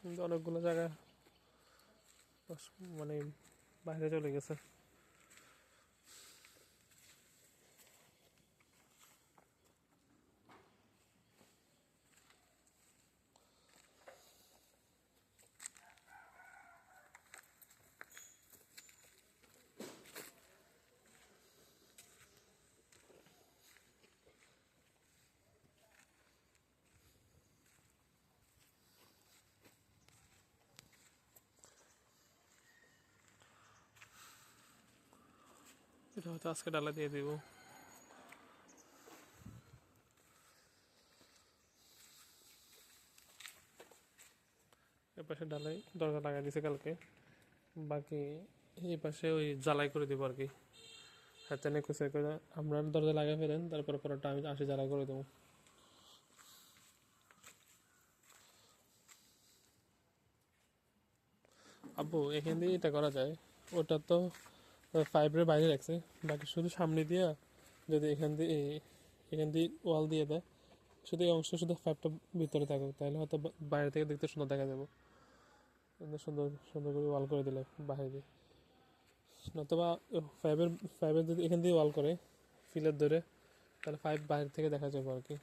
কিন্তু অনেকগুলো জায়গা মানে বাইরে চলে গেছে। এটা হয়তো আজকে ডালা দিয়ে দিব। এপাশে ডালাই দরজা লাগাই দিছে কালকে, বাকি এই পাশে ওই জ্বালাই করে দেবো আর কি। হাতে নিয়ে কুচে করে আমরা দরজা লাগাই ফেলেন, তারপরে পরেরটা আমি আসি জ্বালাই করে দেবো। আব্বু এখান দিয়ে এটা করা যায়, ওটা তো ফাইবারের বাইরে রাখছে, বাকি শুধু সামনে দিয়া যদি এখান দিয়ে ওয়াল দিয়ে দেয়, শুধু এই অংশ শুধু ফাইভটা ভিতরে থাকুক, তাহলে হয়তো বাইরে থেকে দেখতে সুন্দর দেখা যাবে। সুন্দর সুন্দর করে ওয়াল করে দিলে বাইরে, নতুবা ফাইভের যদি এখান দিয়ে ওয়াল করে ফিলার ধরে, তাহলে ফাইভ বাইরে থেকে দেখা যাবে আর কি।